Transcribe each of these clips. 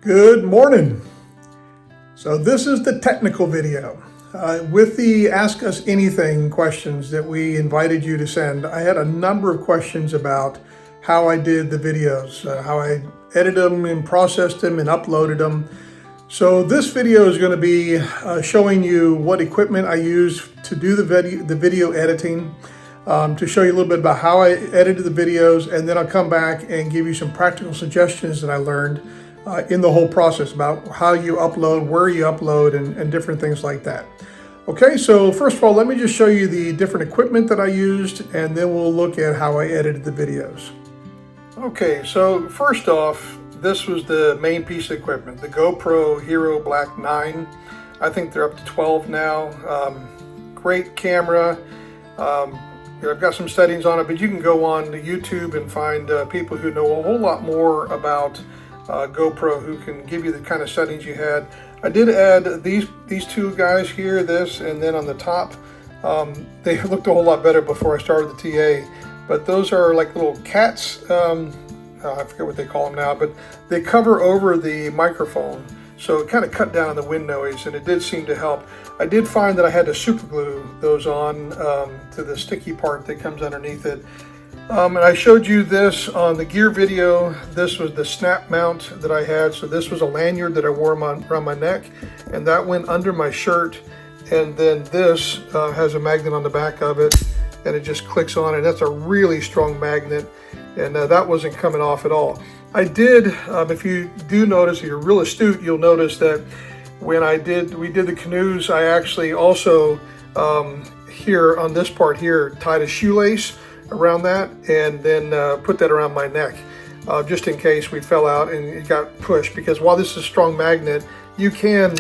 Good morning. So this is the technical video. With the Ask Us Anything questions that we invited you to send, I had a number of questions about how I did the videos, how I edited them and processed them and uploaded them. So this video is going to be showing you what equipment I use to do the video editing, to show you a little bit about how I edited the videos, and then I'll come back and give you some practical suggestions that I learned in the whole process about how you upload, where you upload, and different things like that. Okay, so first of all, let me just show you the different equipment that I used, and then we'll look at how I edited the videos. Okay, so first off, this was the main piece of equipment, the GoPro Hero Black 9. I think they're up to 12 now. Great camera. I've got some settings on it, but you can go on YouTube and find people who know a whole lot more about GoPro, who can give you the kind of settings you had. I did add these two guys here, this, and then on the top, they looked a whole lot better before I started the TA, but those are like little cats. I forget what they call them now, but they cover over the microphone, so it kind of cut down on the wind noise, and it did seem to help. I did find that I had to super glue those on to the sticky part that comes underneath it. And I showed you this on the gear video. This was the snap mount that I had. So this was a lanyard that I wore around my neck, and that went under my shirt. And then this has a magnet on the back of it, and it just clicks on it. That's a really strong magnet, and that wasn't coming off at all. I did, if you do notice, if you're real astute, you'll notice that when we did the canoes, I actually also here on this part here tied a shoelace around that, and then put that around my neck, just in case we fell out and it got pushed, because while this is a strong magnet, you can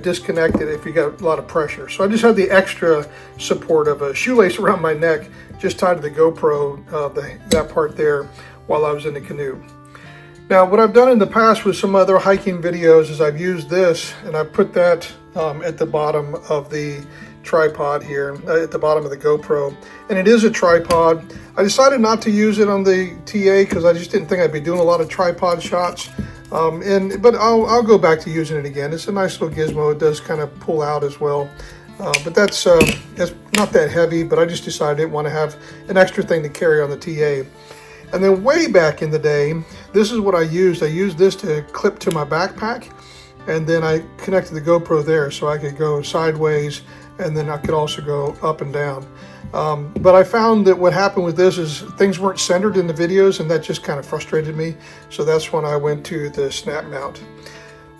disconnect it if you got a lot of pressure. So I just had the extra support of a shoelace around my neck, just tied to the GoPro, that part there, while I was in the canoe. Now, what I've done in the past with some other hiking videos is I've used this, and I've put that at the bottom of the tripod here, at the bottom of the GoPro, and it is a tripod. I decided not to use it on the TA because I just didn't think I'd be doing a lot of tripod shots, but I'll go back to using it again. It's a nice little gizmo. It does kind of pull out as well, but that's not that heavy, but I just decided I didn't want to have an extra thing to carry on the TA. And then way back in the day, this is what I used. I used this to clip to my backpack, and then I connected the GoPro there so I could go sideways, and then I could also go up and down. But I found that what happened with this is things weren't centered in the videos, and that just kind of frustrated me. So that's when I went to the snap mount.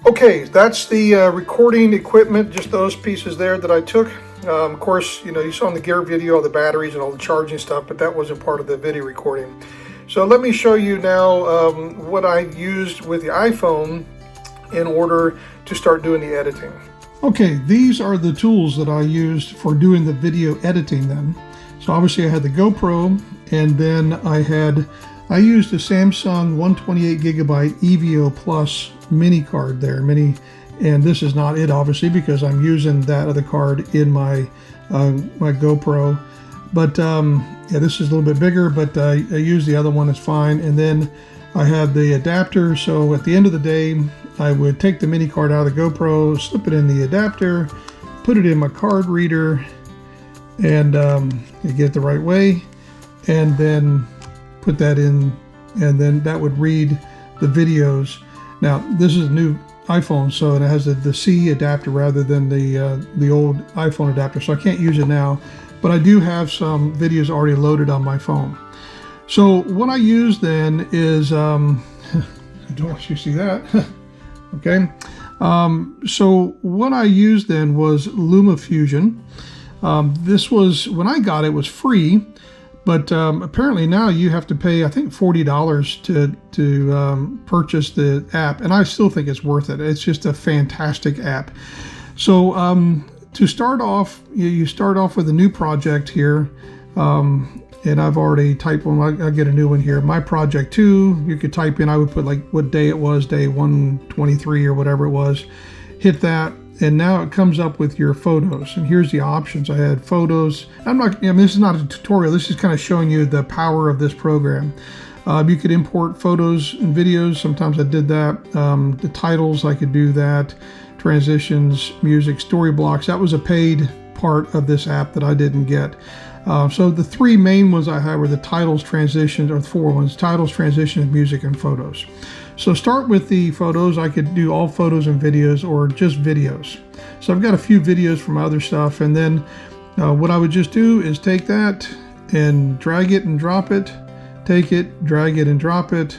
Okay, that's the recording equipment, just those pieces there that I took. Of course, you saw in the gear video all the batteries and all the charging stuff, but that wasn't part of the video recording. So let me show you now what I used with the iPhone in order to start doing the editing. Okay, these are the tools that I used for doing the video editing then. So obviously I had the GoPro, and then I used a Samsung 128 gigabyte EVO Plus mini card there, and this is not it obviously because I'm using that other card in my GoPro. But yeah, this is a little bit bigger, but I use the other one, it's fine. And then I have the adapter, so at the end of the day, I would take the mini card out of the GoPro, slip it in the adapter, put it in my card reader, and get it the right way, and then put that in, and then that would read the videos. Now, this is a new iPhone, so it has the C adapter rather than the old iPhone adapter, so I can't use it now, but I do have some videos already loaded on my phone. So what I use then is, I don't want you to see that. Okay, so what I used then was LumaFusion. This was, when I got it, was free, but apparently now you have to pay, I think, $40 to purchase the app, and I still think it's worth it. It's just a fantastic app. So to start off, you start off with a new project here, and I've already typed one. I'll get a new one here. My project 2, you could type in, I would put like what day it was, day 123 or whatever it was. Hit that, and now it comes up with your photos. And here's the options. I had photos. This is not a tutorial. This is kind of showing you the power of this program. You could import photos and videos. Sometimes I did that. The titles, I could do that. Transitions, music, story blocks. That was a paid part of this app that I didn't get. So the three main ones I had were the titles, transitions, or the four ones: titles, transitions, music, and photos. So start with the photos. I could do all photos and videos, or just videos. So I've got a few videos from other stuff, and then what I would just do is take that and drag it and drop it, take it, drag it and drop it,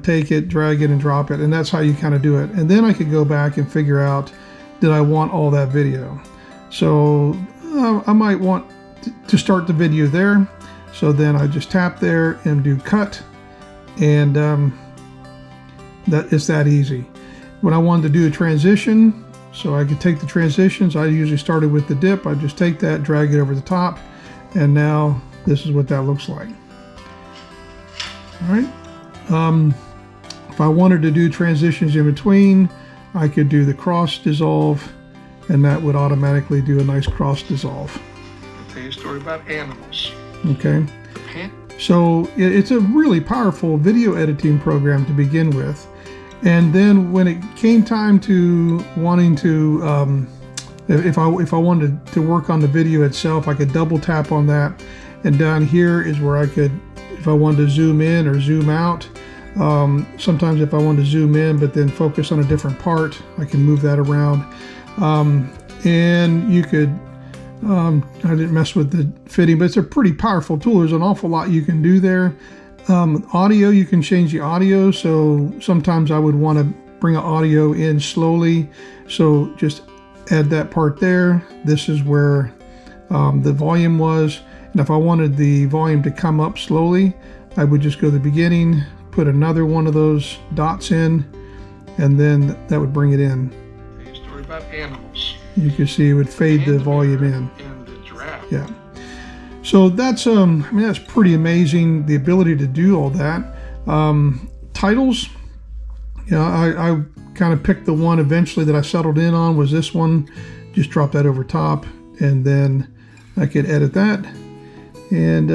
take it, drag it and drop it, and that's how you kind of do it. And then I could go back and figure out, did I want all that video? So I might want to start the video there. So then I just tap there and do cut, and that it's that easy. When I wanted to do a transition, so I could take the transitions, I usually started with the dip. I just take that, drag it over the top, and now this is what that looks like. All right. If I wanted to do transitions in between, I could do the cross dissolve, and that would automatically do a nice cross dissolve. I'll tell you a story about animals. Okay. So it's a really powerful video editing program to begin with. And then when it came time to wanting to, if I wanted to work on the video itself, I could double tap on that. And down here is where I could, if I wanted to zoom in or zoom out. Sometimes if I wanted to zoom in but then focus on a different part, I can move that around. And you could, I didn't mess with the fitting, but it's a pretty powerful tool. There's an awful lot you can do there. Audio, you can change the audio. So sometimes I would want to bring an audio in slowly. So just add that part there. This is where the volume was. And if I wanted the volume to come up slowly, I would just go to the beginning, put another one of those dots in, and then that would bring it in. A story about animals. You can see it would fade the volume in. And the giraffe. Yeah. So that's I mean, that's pretty amazing, the ability to do all that. Titles, you know, I kind of picked the one eventually that I settled in on was this one. Just drop that over top, and then I could edit that. And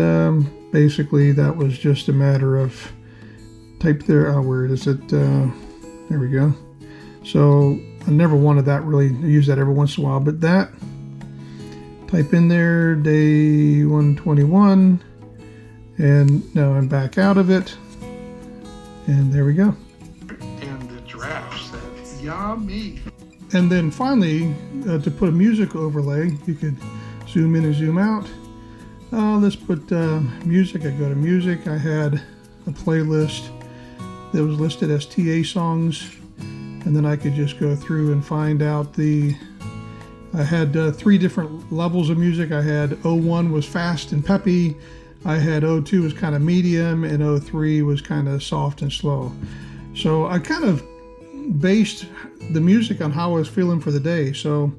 basically that was just a matter of type there. Where is it? There we go. So I never wanted that really. I use that every once in a while, but that, type in there day 121, and now I'm back out of it, and there we go. And the giraffes, that's yummy. And then finally, to put a music overlay, you could zoom in and zoom out. Let's put music. I go to music. I had a playlist that was listed as TA songs, and then I could just go through and find out I had 3 different levels of music. I had 01 was fast and peppy, I had 02 was kind of medium, and 03 was kind of soft and slow. So I kind of based the music on how I was feeling for the day. So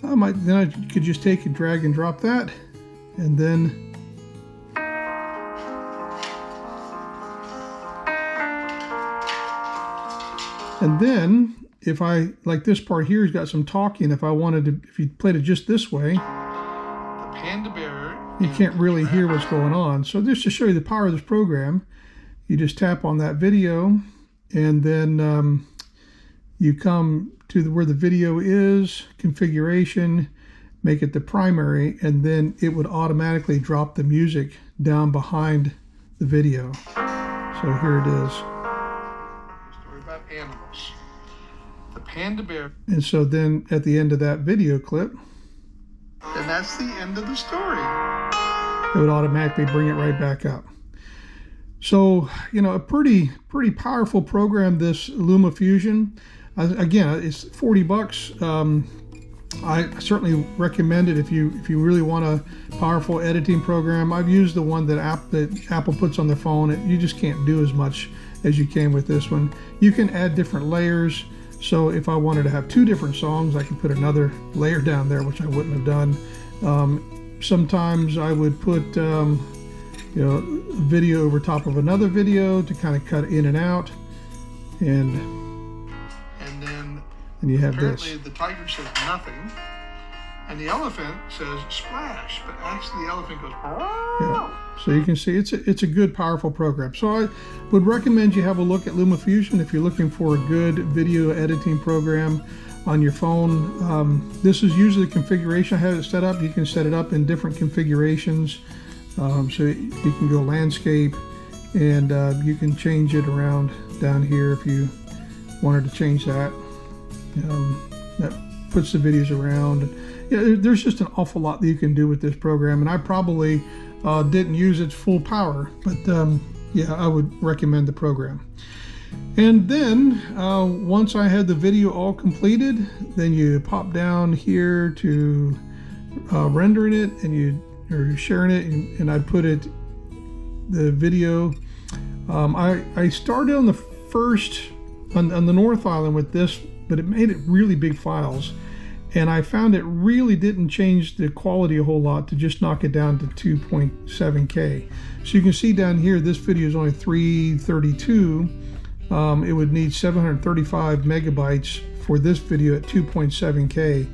then I could just take and drag and drop that, and then if I, like this part here has got some talking, if you played it just this way, the panda bear, you can't really hear what's going on. So just to show you the power of this program, you just tap on that video, and then you come to where the video is, configuration, make it the primary, and then it would automatically drop the music down behind the video. So here it is. Story about animals. The panda bear. And so then at the end of that video clip, And that's the end of the story. it would automatically bring it right back up. So, you know, a pretty powerful program, this LumaFusion. Again, it's $40. I certainly recommend it if you really want a powerful editing program. I've used the one that Apple puts on their phone. You just can't do as much as you can with this one. You can add different layers. So if I wanted to have 2 different songs, I could put another layer down there, which I wouldn't have done. Sometimes I would put a video over top of another video to kind of cut in and out, and then you have apparently this. the tiger said nothing. And the elephant says splash, but actually the elephant goes. Yeah. So you can see it's a good, powerful program. So I would recommend you have a look at LumaFusion if you're looking for a good video editing program on your phone. This is usually the configuration I have it set up. You can set it up in different configurations. So you can go landscape, and you can change it around down here if you wanted to change that. That puts the videos around. Yeah, there's just an awful lot that you can do with this program, and I probably didn't use its full power, but yeah, I would recommend the program. And then once I had the video all completed, then you pop down here to rendering it, and you're sharing it, and I put it, the video. I started on the first, on the North Island with this, but it made it really big files. And I found it really didn't change the quality a whole lot to just knock it down to 2.7K. So you can see down here, this video is only 332. It would need 735 megabytes for this video at 2.7K.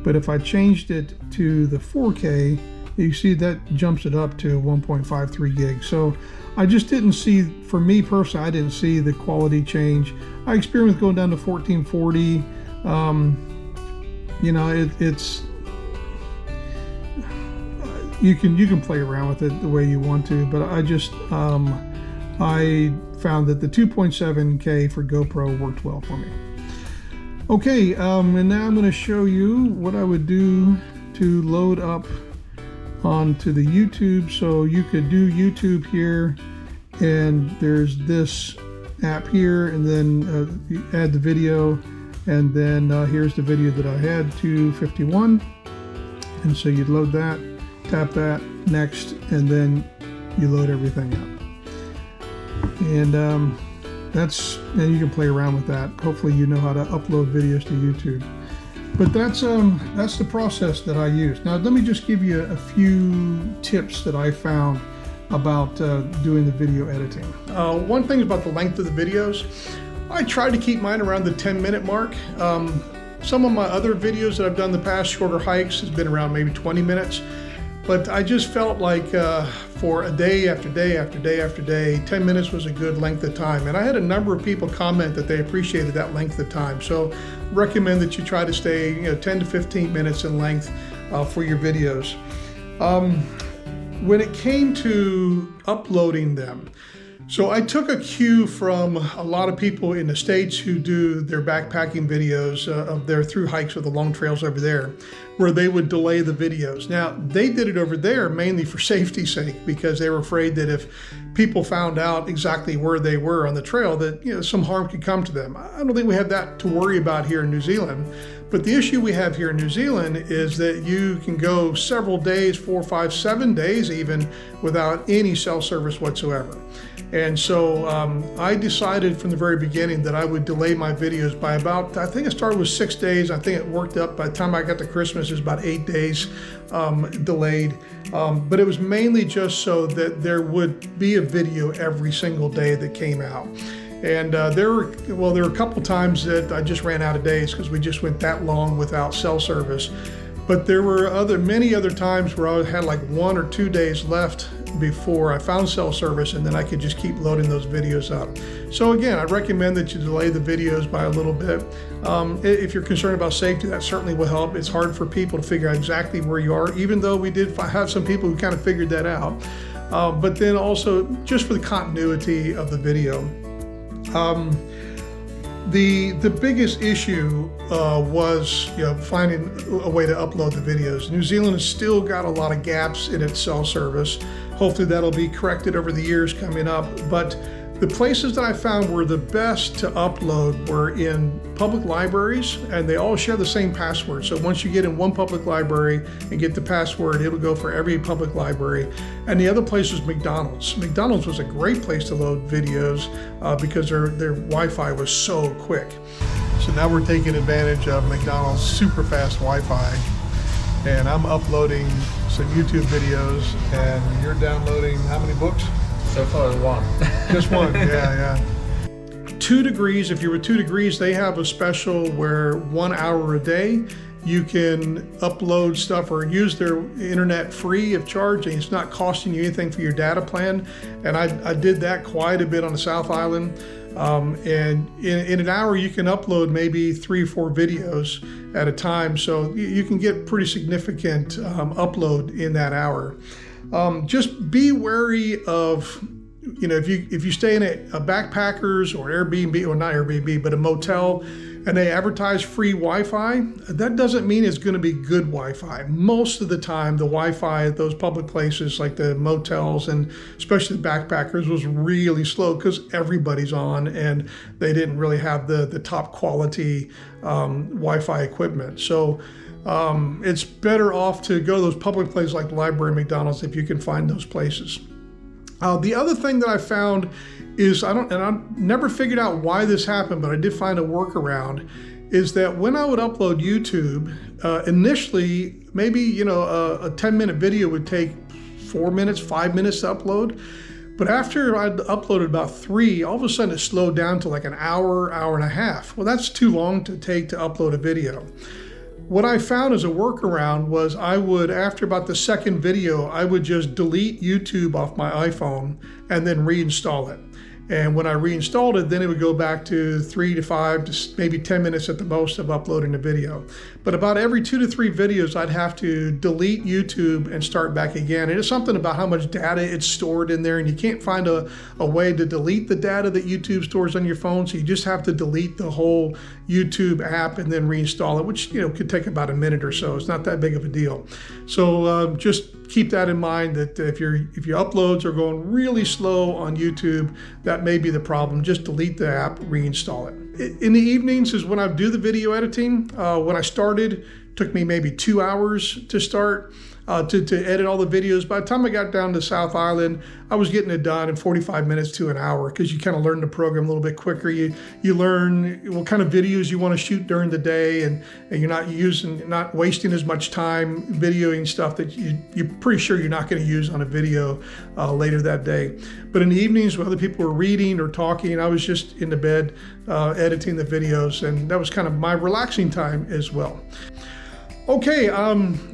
But if I changed it to the 4K, you see that jumps it up to 1.53 gigs. So I just didn't see, for me personally, I didn't see the quality change. I experienced going down to 1440. You know, it's you can play around with it the way you want to, but I just I found that the 2.7K for GoPro worked well for me. Okay, and now I'm going to show you what I would do to load up onto the YouTube. So you could do YouTube here, and there's this app here, and then you add the video. And then here's the video that I had, 251. And so you'd load that, tap that, next, and then you load everything up. And and you can play around with that. Hopefully you know how to upload videos to YouTube. But that's the process that I use. Now let me just give you a few tips that I found about doing the video editing. One thing about the length of the videos, I try to keep mine around the 10-minute mark. Some of my other videos that I've done in the past, shorter hikes, has been around maybe 20 minutes. But I just felt like for a day after day after day after day, 10 minutes was a good length of time. And I had a number of people comment that they appreciated that length of time. So recommend that you try to stay 10 to 15 minutes in length for your videos. When it came to uploading them, so I took a cue from a lot of people in the States who do their backpacking videos of their through hikes of the long trails over there, where they would delay the videos. Now, they did it over there mainly for safety's sake, because they were afraid that if people found out exactly where they were on the trail, that some harm could come to them. I don't think we have that to worry about here in New Zealand. But the issue we have here in New Zealand is that you can go several days, 4, 5, 7 days even, without any cell service whatsoever. And so I decided from the very beginning that I would delay my videos by about, I think it started with 6 days. I think it worked up by the time I got to Christmas, it was about 8 days delayed. But it was mainly just so that there would be a video every single day that came out. And there were a couple times that I just ran out of days because we just went that long without cell service. But there were many other times where I had like 1 or 2 days left before I found cell service, and then I could just keep loading those videos up. So again, I recommend that you delay the videos by a little bit. If you're concerned about safety, that certainly will help. It's hard for people to figure out exactly where you are, even though we did have some people who kind of figured that out. But then also just for the continuity of the video. The biggest issue was finding a way to upload the videos. New Zealand has still got a lot of gaps in its cell service. Hopefully that'll be corrected over the years coming up. But the places that I found were the best to upload were in public libraries, and they all share the same password. So once you get in one public library and get the password, it'll go for every public library. And the other place was McDonald's. McDonald's was a great place to load videos because their Wi-Fi was so quick. So now we're taking advantage of McDonald's super fast Wi-Fi. And I'm uploading some YouTube videos, and you're downloading how many books? So far, one. Just one, yeah. 2 Degrees, if you're with 2 Degrees, they have a special where 1 hour a day, You can upload stuff or use their internet free of charge, and it's not costing you anything for your data plan. And I did that quite a bit on the South Island. And in an hour, you can upload maybe 3 or 4 videos at a time. So you can get pretty significant upload in that hour. Just be wary of, if you stay in a backpackers or Airbnb, or not Airbnb, but a motel, and they advertise free Wi-Fi, that doesn't mean it's going to be good Wi-Fi. Most of the time, the Wi-Fi at those public places like the motels and especially the backpackers was really slow because everybody's on and they didn't really have the top quality Wi-Fi equipment. So it's better off to go to those public places like the library, McDonald's, if you can find those places. The other thing that I found is, I never figured out why this happened, but I did find a workaround, is that when I would upload YouTube, initially, maybe, a 10-minute video would take 4 minutes, 5 minutes to upload. But after I'd uploaded about 3, all of a sudden it slowed down to like an hour, hour and a half. Well, that's too long to take to upload a video. What I found as a workaround was I would, after about the second video, I would just delete YouTube off my iPhone and then reinstall it. And when I reinstalled it, then it would go back to 3 to 5 to maybe 10 minutes at the most of uploading the video. But about every 2 to 3 videos, I'd have to delete YouTube and start back again. And it's something about how much data it's stored in there, and you can't find a way to delete the data that YouTube stores on your phone. So you just have to delete the whole YouTube app and then reinstall it, which could take about a minute or so. It's not that big of a deal. So just keep that in mind, that if your uploads are going really slow on YouTube, that may be the problem. Just delete the app, reinstall it. In the evenings is when I do the video editing. When I started, it took me maybe 2 hours to start. To edit all the videos. By the time I got down to South Island, I was getting it done in 45 minutes to an hour, because you kind of learn the program a little bit quicker. You learn what kind of videos you want to shoot during the day, and you're not wasting as much time videoing stuff that you're pretty sure you're not going to use on a video later that day. But in the evenings, when other people were reading or talking, I was just in the bed editing the videos, and that was kind of my relaxing time as well. Okay,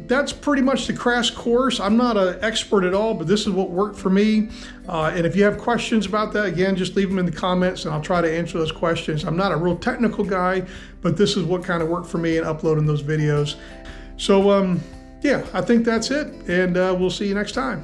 that's pretty much the crash course. I'm not an expert at all, but this is what worked for me. And if you have questions about that, again, just leave them in the comments and I'll try to answer those questions. I'm not a real technical guy, but this is what kind of worked for me in uploading those videos. So yeah, I think that's it, and we'll see you next time.